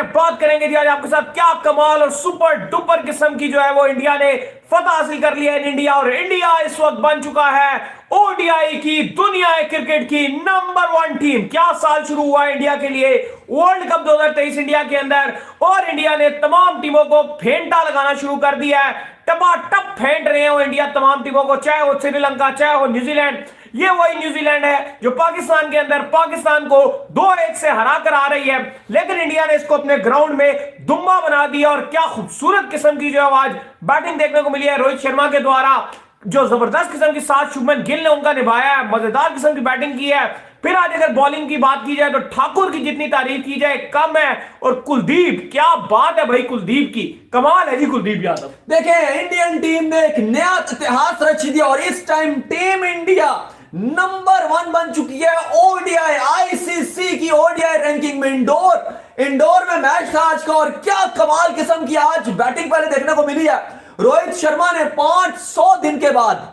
बात करेंगे जी आज आपके साथ क्या कमाल और सुपर डुपर किस्म की जो है वो इंडिया ने फतह हासिल कर लिया है इन इंडिया। और इंडिया इस वक्त बन चुका है ओडीआई की दुनिया क्रिकेट की नंबर 1 टीम। क्या साल शुरू हुआ है इंडिया के लिए, वर्ल्ड कप 2023 इंडिया के अंदर, और इंडिया ने तमाम टीमों को फेंटा लगाना शुरू कर दिया है। टपाटप फेंट रहे हो इंडिया तमाम टीमों को, चाहे वो श्रीलंका चाहे वो न्यूजीलैंड। ये वही न्यूजीलैंड है जो पाकिस्तान के अंदर पाकिस्तान को 2-1 से हरा कर आ रही है, लेकिन इंडिया ने इसको अपने ग्राउंड में दुम्बा बना दिया। और क्या खूबसूरत किस्म की जो आज बैटिंग देखने को मिली है रोहित शर्मा के द्वारा, जो जबरदस्त किस्म की साथ शुभमन गिल ने उनका निभाया है, मजेदार किस्म की बैटिंग की है। फिर आज अगर बॉलिंग की बात की जाए तो ठाकुर की जितनी तारीफ की जाए कम है। और कुलदीप, क्या बात है भाई, कुलदीप की कमाल है जी कुलदीप यादव। देखें, इंडियन टीम ने एक नया इतिहास रच दिया और इस टाइम टीम इंडिया नंबर 1 बन चुकी है ओडीआई आईसीसी की ओडीआई रैंकिंग में। इंडोर में मैच था आज का, और क्या कमाल किस्म की आज बैटिंग पहले देखने को मिली है। रोहित शर्मा ने 500 दिन के बाद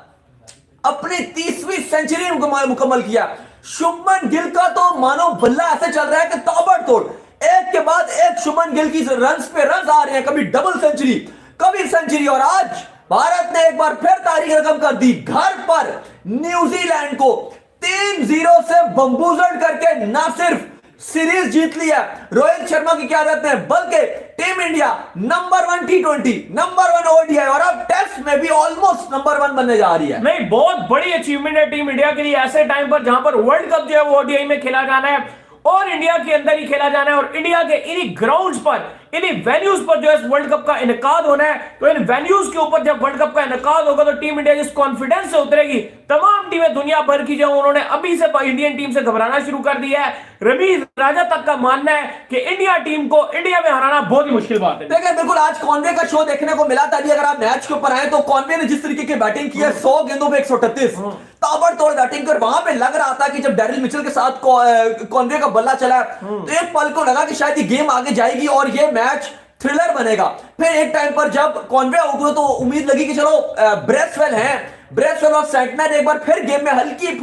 अपनी 30वीं सेंचुरी मुकम्मल किया। शुभमन गिल का तो मानो बल्ला ऐसे चल रहा है कि ताबड़तोड़, एक के बाद एक शुभमन गिल की रन्स पे रन्स आ रहे हैं, कभी डबल सेंचुरी कभी सेंचुरी। और आज भारत ने एक बार फिर तारीख रकम कर दी, घर पर न्यूजीलैंड को 3-0 से बम्बूजड़ करके न सिर्फ सीरीज जीत लिया रोहित शर्मा की क्यादत ने, बल्कि team India number 1 T20, number 1 ODI और अब टेस्ट में भी ऑलमोस्ट नंबर 1 बनने जा रही है। नहीं, बहुत बड़ी अचीवमेंट है टीम इंडिया के लिए ऐसे टाइम पर जहां पर वर्ल्ड कप जो है वो ओडीआई में खेला जाना है और इंडिया के अंदर ही खेला जाना है, और इंडिया के इन्हीं ग्राउंड्स पर इन्हीं वेन्यूज पर जो है वर्ल्ड कप का इनकाद होना है। तो इन वेन्यूज के ऊपर जब वर्ल्ड कप का इनकाद होगा तो टीम इंडिया जिस कॉन्फिडेंस से उतरेगी, तमाम टीमें दुनिया भर की जो उन्होंने अभी से इंडियन टीम से घबराना शुरू कर दिया है। रमीज राजा तक का मानना है कि इंडिया टीम को इंडिया में हराना बहुत ही मुश्किल बात है। देखिए, बिल्कुल आज कॉन्वे का शो देखने को मिला था। अगर आप मैच के ऊपर आए तो कॉन्वे ने जिस तरीके की बैटिंग की है, 100 गेंदों में 138 ताबड़तोड़ बैटिंग कर, वहां पे लग रहा था कि जब डैरिल मिचेल के साथ कॉन्वे का बल्ला चला तो एक पल को लगा कि शायद ये गेम आगे जाएगी और ये मैच थ्रिलर बनेगा। फिर एक टाइम पर जब कॉन्वे आउट हुआ तो उम्मीद लगी कि चलो ब्रेसवेल और सेंटनर एक बार फिर गेम में हल्की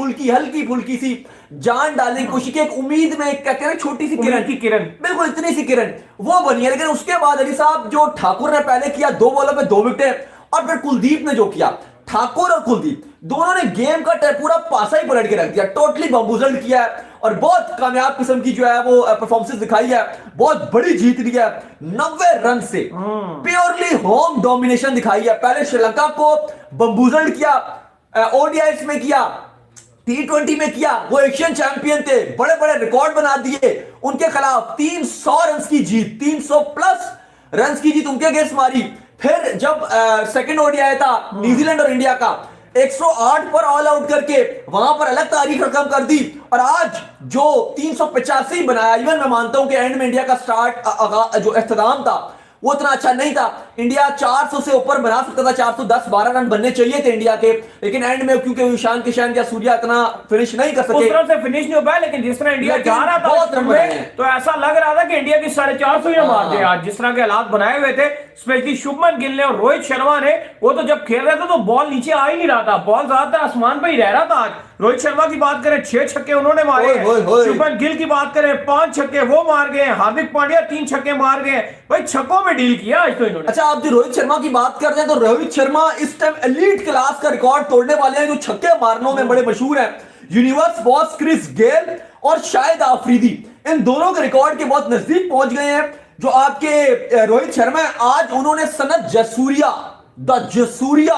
फुल्की सी जान डालने की कोशिश की, एक उम्मीद में कहते हैं छोटी सी किरण, बिल्कुल इतनी सी किरण वो बनी है। लेकिन उसके बाद अली साहब, जो ठाकुर ने पहले किया 2 बॉलों पे 2 विकेट, और फिर कुलदीप ने जो किया, ठाकुर और कुलदीप दोनों ने गेम का पूरा पासा ही पलट के रख दिया, टोटली बम्बूजल्ड किया है और बहुत कामयाब किस्म की जो है वो परफॉर्मेंस दिखाई है। बहुत बड़ी जीत ली है 90 रन से, प्योरली होम डोमिनेशन दिखाई है। पहले श्रीलंका को बम्बूजल्ड किया, ओडीआई में किया, T20 में किया, वो एशियन चैंपियन थे, बड़े बड़े रिकॉर्ड बना दिए उनके खिलाफ, 300 रन की जीत, 300 प्लस रन की जीत उनके अगेंस्ट मारी। फिर जब सेकंड ओडीआई था न्यूजीलैंड और इंडिया का, 108 पर ऑल आउट करके वहां पर अलग तारीख रकम कर दी। और आज जो 385 बनाया, इवन मैं मानता हूं कि एंड में इंडिया का स्टार्ट जो इख्तिताम था वो इतना अच्छा नहीं था। इंडिया 400 से ऊपर बना सकता था, 410-12 रन बनने चाहिए थे इंडिया के, लेकिन एंड में क्योंकि ईशान किशन या सूर्या इतना फिनिश नहीं कर सके, उस तरह से फिनिश नहीं हो पाया। लेकिन जिस तरह इंडिया जा रहा था बहुत रन बनाए, तो ऐसा लग रहा था कि इंडिया की 450 मार दे आज, जिस तरह के हालात बनाए हुए थे। स्पेशली शुभमन गिल ने और रोहित शर्मा ने, वो तो जब खेल रहे थे तो बॉल नीचे आ ही नहीं रहा था, बॉल ज्यादातर आसमान पर ही रह रहा था। आज रोहित शर्मा की बात करें 6 छक्के उन्होंने मारे, शुभमन गिल की बात करें 5 छक्के वो मार गए, हार्दिक पांड्या 3 छक्के मार गए। भाई छक्कों में डील किया आज तो इन्होंने। अच्छा, आप जो रोहित शर्मा की बात करते हैं तो रोहित शर्मा इस टाइम एलीट क्लास का रिकॉर्ड तोड़ने वाले हैं, जो छक्के मारनों में बड़े मशहूर हैं। यूनिवर्स बॉस क्रिस गेल और शाहिद आफरीदी, इन दोनों के रिकॉर्ड के बहुत नजदीक पहुंच गए हैं जो आपके रोहित शर्मा है। आज उन्होंने सनत जसूरिया, द जसूरिया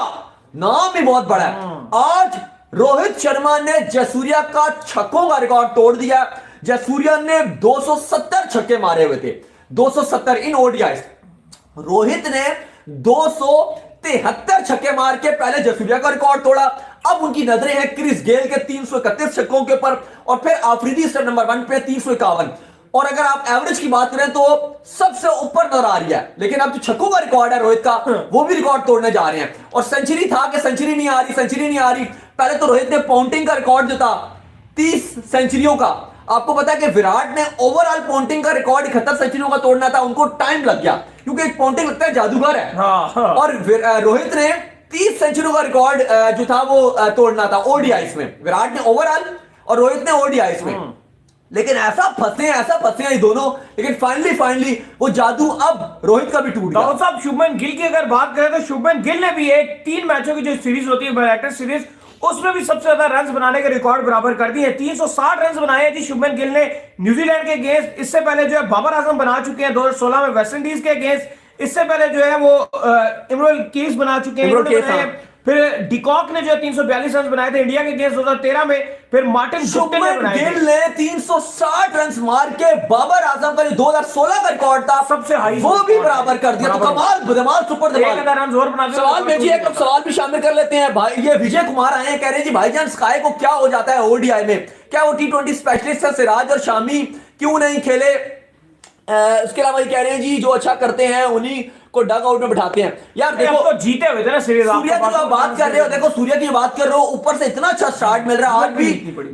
नाम भी बहुत बड़ा है, आज रोहित शर्मा ने जसूरिया का छक्कों का रिकॉर्ड तोड़ दिया। जसूरिया ने 270 छक्के मारे हुए थे, 270 इन ओडीआई। रोहित ने 273 छक्के मार के पहले जसूरिया का रिकॉर्ड तोड़ा। अब उनकी नजरें हैं क्रिस गेल के 331 छक्कों के ऊपर, और फिर आफरीदी नंबर 1 पे 351। और अगर आप एवरेज की बात करें तो सबसे ऊपर नजर आ रही है। लेकिन अब जो छक्कों का रिकॉर्ड है रोहित का, वो भी रिकॉर्ड तोड़ने जा रहे हैं। और सेंचुरी था कि सेंचुरी नहीं आ रही। पहले तो रोहित ने पॉन्टिंग का रिकॉर्ड जो था 30 सेंचुरियों का, आपको पता है कि विराट ने ओवरऑल पॉन्टिंग का रिकॉर्ड 71 सेंचुरियों का तोड़ना था, उनको टाइम लग गया क्योंकि एक पॉन्टिंग लगता है जादूगर है। और रोहित ने 30 सेंचुरियों का रिकॉर्ड जो था वो तोड़ना था ओडीआई में। विराट ने ओवरऑल और रोहित ने ओडीआई में। लेकिन ऐसा फंसे हैं ये दोनों, लेकिन फाइनली वो जादू अब रोहित का भी टूट गया। दाऊद साहब, शुभमन गिल की अगर बात करें तो शुभमन गिल ने भी एक 3 मैचों की जो सीरीज होती है बैलेक्टर सीरीज, उसमें भी सबसे ज्यादा रन बनाने के रिकॉर्ड बराबर कर दिए। 360 रन बनाए हैं जी शुभमन गिल ने न्यूजीलैंड के अगेंस्ट। इससे पहले जो है बाबर आजम बना चुके हैं 2016 में वेस्ट इंडीज के अगेंस्ट। इससे पहले जो है वो इमरुल केस बना चुके हैं। फिर डिकॉक ने जो 342 रन बनाए थे इंडिया के अगेंस्ट 2013 में। फिर मार्टिन शुभमन गिल ने 360 रन मार के बाबर आजम का जो 2016 का रिकॉर्ड था सबसे हाई, वो भी बराबर कर दिया। तो कमाल, धमाल, सुपर धमाल। रन और बना दिया। सवाल में जी एक सवाल भी शामिल कर लेते हैं भाई। ये विजय कुमार आए हैं, कह रहे हैं जी भाईजान स्काई को क्या हो जाता है ओडीआई में, क्या वो T20 स्पेशलिस्ट है, सिराज और शामी क्यों नहीं खेले? उसके अलावा ये कह रहे हैं जी जो अच्छा करते हैं उन्हीं को डग आउट में बिठाते हैं। यार देखो तो जीते हुए थे ना सीरीज। सूर्या की जो बात कर रहे हो, देखो सूर्या की बात कर रहे हो, ऊपर से इतना अच्छा स्टार्ट मिल रहा है। आज भी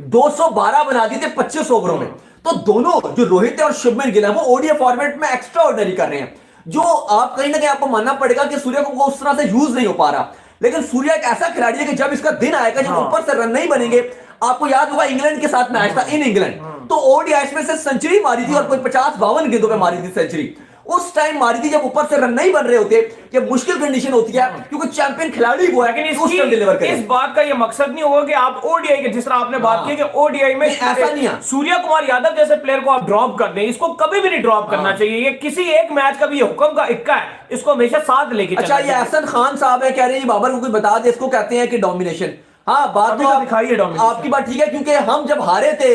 212 बना दिए थे 25 ओवरों में। तो दोनों जो रोहित है और शुभमन गिल है वो ओडीआई फॉर्मेट में एक्स्ट्रा ऑर्डिनरी कर रहे हैं। जो आप कहीं ना कहीं आपको मानना पड़ेगा कि सूर्या को उस तरह से यूज नहीं हो पा रहा, लेकिन सूर्या एक ऐसा खिलाड़ी है कि जब इसका दिन आएगा, जब ऊपर से रन नहीं बनेंगे, आपको याद होगा इंग्लैंड के साथ मैच था इन इंग्लैंड, तो ओडीआई में से सेंचुरी मारी थी और कोई 50-52 गेंदों पे मारी थी सेंचुरी। उस टाइम मारी थी जब ऊपर से रन नहीं बन रहे होते, कि मुश्किल कंडीशन होती है, क्योंकि चैंपियन खिलाड़ी वो है कि उस टाइम डिलीवर करे। इस बात का ये मकसद नहीं होगा कि आप ओडीआई के, जिस तरह आपने बात की कि ओडीआई में ऐसा नहीं है। सूर्या कुमार यादव जैसे प्लेयर को आप ड्रॉप कर दें, इसको कभी भी नहीं ड्रॉप करना चाहिए। ये किसी एक मैच का भी हुक्म का इक्का है, इसको हमेशा साथ लेके अच्छा, ये एहसन खान साहब है, कह रहे हैं बाबर को कोई बता दे, इसको कहते हैं कि डोमिनेशन। हाँ, बात तो दिखाई है आपकी बात ठीक है, क्योंकि हम जब हारे थे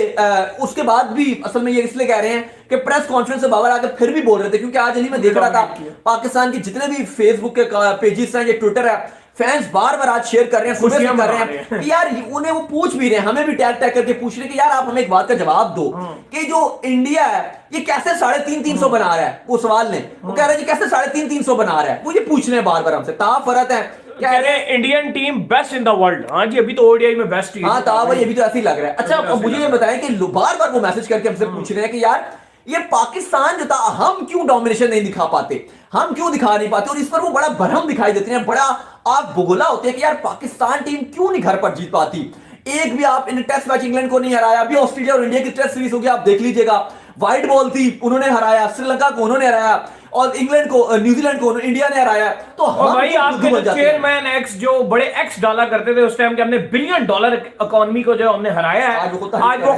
उसके बाद भी असल में ये इसलिए कह रहे हैं कि प्रेस कॉन्फ्रेंस से बाबर आके फिर भी बोल रहे थे, क्योंकि आज अली मैं देख रहा था पाकिस्तान की जितने भी फेसबुक के पेजेस हैं, ये ट्विटर है, फैंस बार बार आज शेयर कर रहे हैं, सुबह कर रहे हैं कि यार उन्हें वो पूछ भी रहे हैं, हमें भी टैग करके पूछ रहे हैं कि यार आप हमें एक बात का जवाब दो कि जो इंडिया है ये कैसे 350 बना रहा है। वो सवाल ने वो कह रहे हैं जी कैसे 350 बना रहा है, वो ये पूछ रहे हैं बार बार हमसे। फरक है, कह रहे हैं Indian team best in the world. हाँ जी, अभी तो ओडीआई में बेस्ट ही है। हाँ भाई, अभी तो ऐसे ही लग रहा है। अच्छा, अब मुझे ये बताएं कि बार बार वो मैसेज करके हमसे पूछ रहे हैं कि यार ये पाकिस्तान जो था, हम क्यों डोमिनेशन नहीं दिखा पाते, हम क्यों दिखा नहीं पाते, और इस पर वो बड़ा भ्रम दिखाई देते हैं, बड़ा आप बुगला होते हैं कि यार पाकिस्तान टीम क्यों नहीं घर पर जीत पाती। एक भी आप इन टेस्ट मैच इंग्लैंड को नहीं हराया। अभी ऑस्ट्रेलिया और इंडिया की टेस्ट सीरीज होगी, आप देख लीजिएगा, व्हाइट बॉल थी, उन्होंने हराया, श्रीलंका को उन्होंने हराया, और इंग्लैंड को, न्यूजीलैंड को इंडिया ने हराया। तो भाई आपके जो चेयरमैन एक्स जो बड़े एक्स डाला करते थे उस टाइम के, हमने $1 बिलियन इकोनॉमी को जो हमने हराया है, आज वो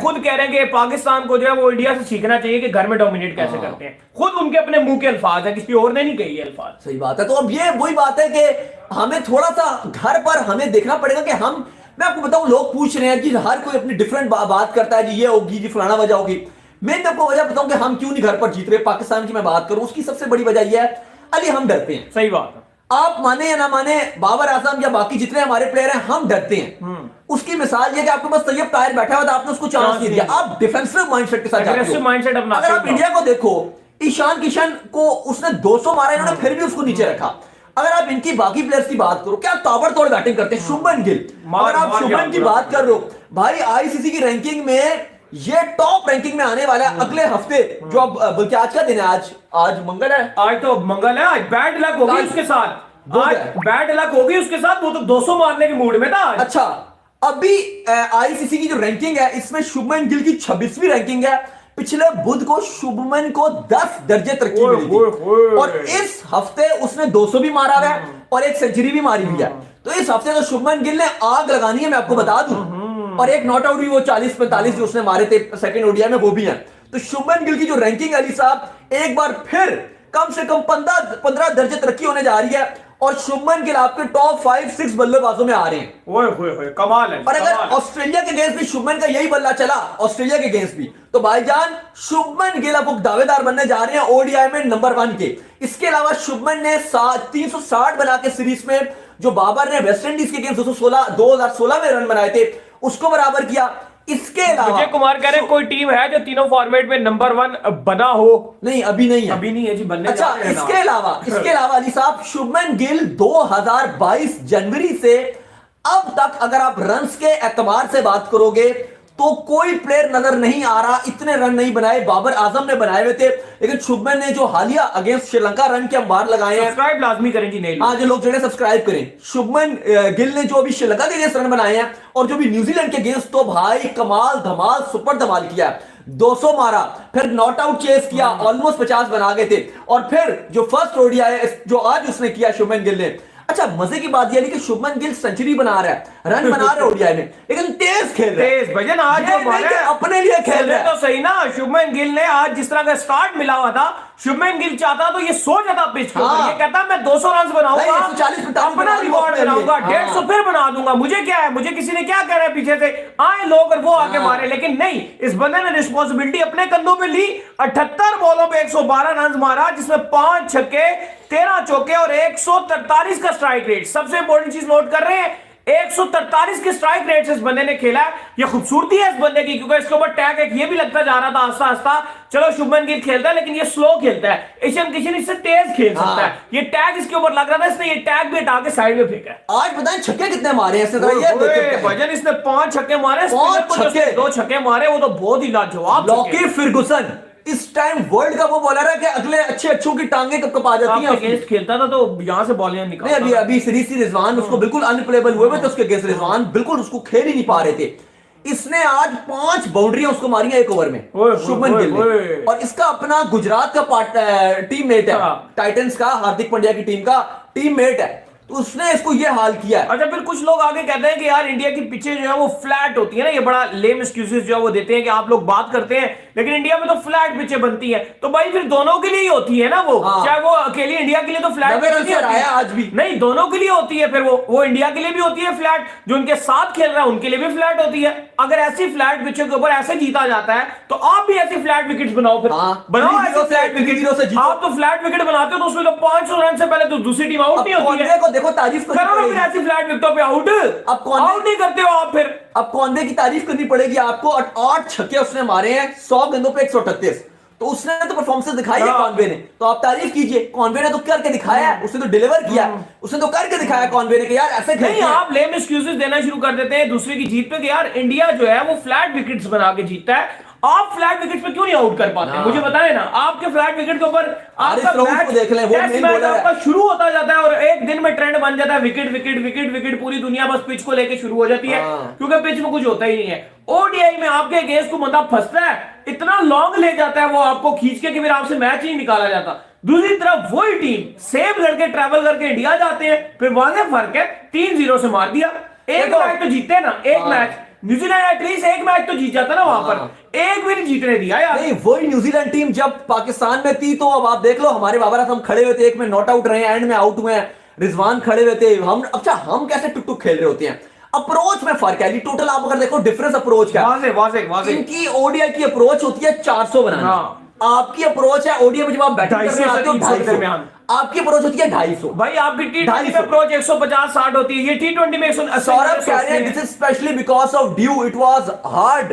खुद कह रहे हैं कि पाकिस्तान को जो है वो इंडिया से सीखना चाहिए कि घर में डोमिनेट कैसे करते हैं। खुद उनके अपने मुंह के अल्फाज है, किसी और ने नहीं कही अल्फाज। सही बात है। तो अब ये वही बात है कि हमें थोड़ा सा घर पर हमें देखना पड़ेगा कि हम, मैं आपको बताऊं, लोग पूछ रहे हैं कि हर कोई अपनी डिफरेंट बात करता है, जी ये होगी, जी फलाना वजह होगी। मैं आपको वजह बताऊं कि हम क्यों नहीं घर पर जीत रहे। पाकिस्तान की मैं बात करूं, उसकी सबसे बड़ी वजह यह है, अली हम डरते हैं। सही बात है, आप माने या ना माने, बाबर आजम या बाकी जितने हमारे प्लेयर हैं, हम डरते हैं। उसकी मिसाल ये कि आपके पास तैयब ताहिर बैठा हुआ था, आपने उसको चांस नहीं दिया, आप डिफेंसिव माइंडसेट के साथ जाते हो। अगर आप इंडिया को देखो, ईशान किशन को उसने 200 मारा, इन्होंने फिर भी उसको नीचे रखा। अगर आप इनकी बाकी प्लेयर्स की बात करो, क्या ताबड़तोड़ बैटिंग करते हैं। शुभमन गिल, अगर आप शुभमन की बात कर रहे हो, भाई आईसीसी की रैंकिंग में ये टॉप रैंकिंग में आने वाला है अगले हफ्ते, जो अब बल्कि आज का दिन है, आज मंगल है, आज तो मंगल है, आज बैड लक होगी उसके साथ, आज बैड लक होगी उसके साथ, वो तो 200 मारने के मूड में था। अच्छा, अभी आईसीसी की जो रैंकिंग है इसमें शुभमन गिल की 26वीं रैंकिंग है। पिछले बुध को शुभमन को 10 दर्जे तरक्की मिली थी, और इस हफ्ते उसने 200 भी मारा है और एक सेंचुरी भी मारी हुई है। तो इस हफ्ते तो शुभमन गिल ने आग लगानी है, मैं आपको बता दूं, और एक नॉट आउट भी वो 40-45 जो उसने मारे थे सेकंड ओडीआई में, वो भी है। तो शुभमन गिल की जो रैंकिंग अली साहब, एक बार फिर कम से कम 15 दर्जे तरक्की होने जा रही है, और शुभमन गिल आपके टॉप 5-6 बल्लेबाजों में आ रहे हैं। ओए कमाल है। और अगर ऑस्ट्रेलिया के अगेंस्ट भी शुभमन का यही बल्ला चला, ऑस्ट्रेलिया के अगेंस्ट भी, तो भाईजान शुभमन गिल अब दावेदार बनने जा रहे हैं ओडीआई में नंबर 1 के। इसके अलावा शुभमन ने 360 बना के सीरीज में, जो बाबर ने वेस्ट इंडीज के अगेंस्ट 2016 में रन बनाए थे, उसको बराबर किया। इसके अलावा विजय कुमार कह रहे हैं कोई टीम है जो तीनों फॉर्मेट में नंबर 1 बना हो? नहीं, अभी नहीं है, अभी नहीं है जी, बनने। अच्छा, इसके अलावा अली साहब, शुभमन गिल 2022 जनवरी से अब तक अगर आप रन्स के एतबार से बात करोगे तो कोई प्लेयर नजर नहीं आ रहा, इतने रन नहीं बनाए। बाबर आजम ने बनाए हुए थे, लेकिन शुभमन ने जो हालिया अगेंस्ट श्रीलंका रन के अंबार लगाए हैं, सब्सक्राइब लाजमी करें जी, नहीं हाँ जो लोग जो सब्सक्राइब करें। शुभमन गिल ने जो अभी श्रीलंका के अगेंस्ट रन बनाए हैं और जो भी न्यूजीलैंड के अगेंस्ट, तो भाई कमाल धमाल सुपर धमाल किया है। 200 मारा, फिर नॉट आउट चेस किया, ऑलमोस्ट 50 बना गए थे, और फिर जो फर्स्ट ओडीआई जो आज उसने किया शुभमन गिल ने। अच्छा, मजे की बात यह है कि शुभमन गिल सेंचुरी बना रहा है, रन बना रहा है ओडीआई में, लेकिन तेज खेल रहा है। तेज भजन आज ये जो नहीं कि मारा अपने लिए खेल रहा है। तो सही ना, शुभमन गिल ने आज जिस तरह का स्टार्ट मिला हुआ था, शुभमन गिल चाहता तो ये सो जाता पिच के ऊपर, ये कहता मैं 200 रन बनाऊंगा, 140 अपना रिकॉर्ड बनाऊंगा, 150 फिर बना दूंगा, मुझे क्या है, मुझे किसी ने क्या कह रहा है पीछे से आए लोग और वो आके मारे। लेकिन नहीं, इस बंदे ने रिस्पॉन्सिबिलिटी अपने कंधों पे ली, 78 बॉलों पे 112 रन मारा, जिसमें 5 छक्के 13 चौके और 143 का स्ट्राइक रेट। सबसे इंपॉर्टेंट चीज नोट कर रहे हैं, 143 के स्ट्राइक रेट से इस बंदे ने खेला है। ये खूबसूरती है इस बंदे की, क्योंकि इसके ऊपर टैग एक ये भी लगता जा रहा था आस्ता आस्ता, चलो शुभमन गिल खेलता है लेकिन ये स्लो खेलता है, ईशान किशन इससे तेज खेल सकता है। ये टैग इसके ऊपर लग रहा था, इसने ये टैग भी हटा के साइड में फेंका है। आज बताएं छक्के कितने मारे हैं भजन, इसने 5 छक्के मारे, 2 छक्के मारे, वो तो बहुत ही लाजवाब। लॉकी फर्गुसन इस टाइम वर्ल्ड का वो बॉलर है कि अगले अच्छे अच्छों की टांगे कब कब आ जाती हैं। अगेंस्ट खेलता था तो यहां से बॉलियां निकालता। नहीं, अभी सीरीज रिजवान उसको बिल्कुल अनप्लेबल हुए थे, उसके अगेंस्ट रिजवान बिल्कुल उसको खेल ही नहीं पा रहे थे। इसने आज 5 बाउंड्रियां उसको मारी हैं एक ओवर में, शुभमन गिल ने। और इसका अपना गुजरात का टीम मेट है, टाइटंस का, हार्दिक पांड्या की टीम का टीम मेट है, तो उसने इसको ये हाल किया। अच्छा, फिर कुछ लोग आगे कहते हैं कि यार इंडिया की पिचें जो है वो फ्लैट होती है ना, ये बड़ा लेम एक्सक्यूजेस जो है वो देते हैं कि आप लोग बात करते हैं लेकिन इंडिया में तो फ्लैट पिचें बनती हैं। तो भाई फिर दोनों के लिए ही होती है ना वो, चाहे वो अकेली इंडिया के लिए तो फ्लैट आज भी नहीं, दोनों के लिए होती है। फिर वो इंडिया के लिए भी होती है फ्लैट, जो उनके साथ खेल रहा है उनके लिए भी फ्लैट होती है। अगर ऐसी फ्लैट पिचों के ऊपर ऐसे जीता जाता है तो आप भी ऐसी फ्लैट विकेट बनाओ, फिर बनाओ ऐसे फ्लैट विकेट। आप तो फ्लैट विकेट बनाते हो तो उसमें तो 500 रन से पहले तो दूसरी टीम आउट नहीं होती है। देखो तारीफ करो फिर ऐसी फ्लैट विकेटों पे आउट नहीं करते हो आप। फिर अब कॉन्वे की तारीफ करनी पड़ेगी आपको, 8 छक्के उसने मारे हैं 100 गेंदों पे 138, तो उसने तो परफॉर्मेंस दिखाई है कॉन्वे ने, तो आप तारीफ कीजिए। कॉन्वे ने तो करके दिखाया है, उसने तो डिलीवर किया, उसने तो करके दिखाया कॉन्वे ने कि यार ऐसे नहीं। आप लेम एक्सक्यूजेस देना शुरू कर देते हैं दूसरे की जीत पे कि यार इंडिया जो है वो फ्लैट विकेट्स बना के जीतता है, आप फ्लैट विकेट पे क्यों नहीं आउट कर पाते हैं? मुझे बताएं ना, आपके फ्लैट विकेट के ऊपर आपका मैच देख लें, वो टेस्ट मैच आपका शुरू होता जाता है और एक दिन में ट्रेंड बन जाता है विकेट विकेट विकेट विकेट, पूरी दुनिया बस पिच को लेके शुरू हो जाती है क्योंकि पिच में कुछ होता ही नहीं है। ओडीआई में आपके अगेंस्ट को बंदा फंसता है, इतना लॉन्ग ले जाता है वो आपको खींच के कि फिर आपसे मैच ही निकाला जाता। दूसरी तरफ वही टीम सेव करके ट्रैवल करके इंडिया जाते हैं, फिर वहां से फर्क है 3-0 से मार दिया। एक मैच तो जीते ना, एक मैच न्यूजीलैंड एटलीस्ट एक मैच तो जीत जाता ना वहां पर, एक भी नहीं जीतने दिया यार। नहीं, वही न्यूजीलैंड टीम जब पाकिस्तान में थी तो अब आप देख लो, हमारे बाबर आजम खड़े हुए थे, एक में नॉट आउट रहे, एंड में आउट हुए हैं, रिजवान खड़े हुए थे। हम कैसे टुक टुक खेल रहे होते हैं, अप्रोच में फर्क है। टोटल आप अगर देखो डिफरेंस अप्रोच का, इनकी ओडीआई की अप्रोच होती है 400 बनाना, आपकी अप्रोच है ओडीआई में जब आप बैटिंग करने आते हो 250, आपकी अप्रोच होती है 250। भाई आपकी टी20 में अप्रोच 150-60 होती है, ये टी20 में 180। सौरभ कह रहे हैं this is specially because of dew, it was hard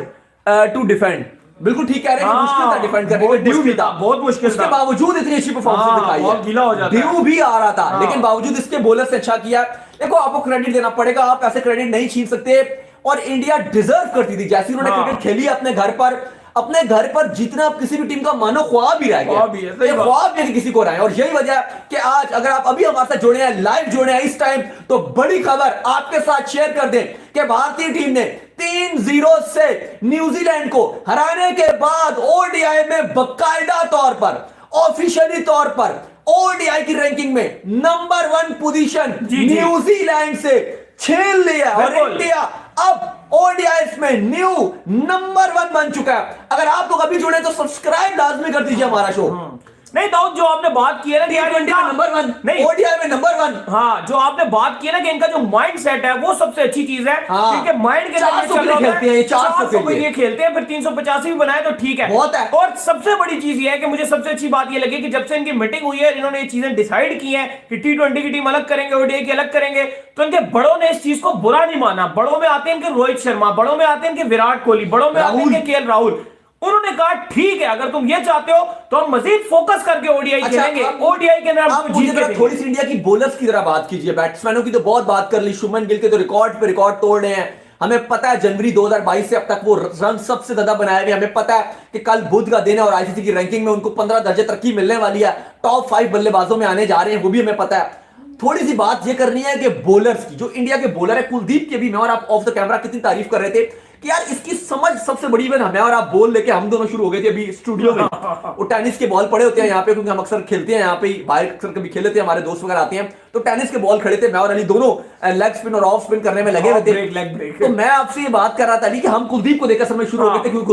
to defend. बिल्कुल ठीक कह रहे हैं, मुश्किल था डिफेंड करने में, ड्यू भी था, बहुत मुश्किल था, उसके बावजूद इतनी अच्छी परफॉर्मेंस दिखाई है, गीला हो जाता है, ड्यू भी आ रहा था, लेकिन बावजूद इसके बॉलर से अच्छा किया। देखो आपको क्रेडिट देना पड़ेगा, आप ऐसे क्रेडिट नहीं छीन सकते, और इंडिया डिजर्व करती थी जैसी उन्होंने क्रिकेट खेली अपने घर पर जीतना। आप किसी भी टीम का मानो ख्वाब ही रह गया, ख्वाब यदि किसी को रहा है, और यही वजह कि आज अगर आप अभी हमारे साथ जुड़े हैं, लाइव जुड़े हैं इस टाइम, तो बड़ी खबर आपके साथ शेयर कर दें कि भारतीय टीम ने 3-0 से न्यूजीलैंड को हराने के बाद ओडीआई में बकायदा तौर पर, ऑफिशियली तौर पर ओडीआई की रैंकिंग में नंबर 1 पोजीशन न्यूजीलैंड से छीन लिया, और इंडिया अब ओडीआईस में न्यू नंबर 1 बन चुका है। अगर आप लोग अभी जुड़े तो सब्सक्राइब लाजमी कर दीजिए हमारा शो। नहीं दाऊद, जो आपने बात की है ना इंडिया नंबर 1, नहीं ओडीआई में नंबर 1, हाँ, जो आपने बात की है ना कि इनका जो माइंड सेट है वो सबसे अच्छी चीज है, क्योंकि माइंड के 400 खेलते हैं, 400 के लिए खेलते हैं, फिर 385 भी बनाए तो ठीक है, बहुत है। और सबसे बड़ी चीज ये है कि मुझे सबसे अच्छी बात ये लगी कि जब से इनकी मीटिंग हुई है, इन्होंने ये चीजें डिसाइड की है कि टी20 की टीम अलग करेंगे, ओडीआई की अलग करेंगे, तो इनके बड़ों ने इस चीज को बुरा नहीं माना। बड़ों में आते हैं इनके रोहित शर्मा, बड़ों में आते हैं इनके विराट कोहली, बड़ों में आते हैं इनके केएल राहुल। उन्होंने कहा ठीक है, अगर तुम ये चाहते हो तो हम मजीद फोकस करके ओडीआई खेलेंगे, ओडीआई के अंदर आप मुझे थोड़ी सी इंडिया की बॉलर्स की तरह बात कीजिए। बैट्समैनों की तो बहुत बात कर ली, शुभमन गिल के तो रिकॉर्ड पे रिकॉर्ड तोड़ रहे हैं। हमें पता है जनवरी 2022 से अब तक वो रन सबसे ज्यादा बनाए हुए, हमें पता है कि कल बुध का दिन है और आईसीसी की रैंकिंग में उनको 15 दर्जे तरक्की मिलने वाली है, टॉप 5 बल्लेबाजों में आने जा रहे हैं, वो भी हमें पता है। थोड़ी सी बात ये करनी है कि बॉलर्स की, जो इंडिया के बॉलर है, कुलदीप के भी मैं और आप ऑफ द कैमरा कितनी तारीफ कर रहे थे कि यार इसकी समझ सबसे बड़ी में हमें और आप बोल लेके हम दोनों शुरू हो गए थे अभी स्टूडियो में। वो टेनिस के बॉल पड़े होते हैं यहाँ पे, क्योंकि हम अक्सर खेलते हैं यहाँ पे, बाहर अक्सर कभी खेले थे, हमारे दोस्त वगैरह आते हैं, तो टेनिस के बॉल खड़े थे, मैं और अली दोनों लेग स्पिन और ऑफ स्पिन करने में लगे हुए थे। Leg break. तो मैं आपसे ये बात कर रहा था अली कि हम कुलदीप को देखकर समझ शुरू हो गए थे, क्योंकि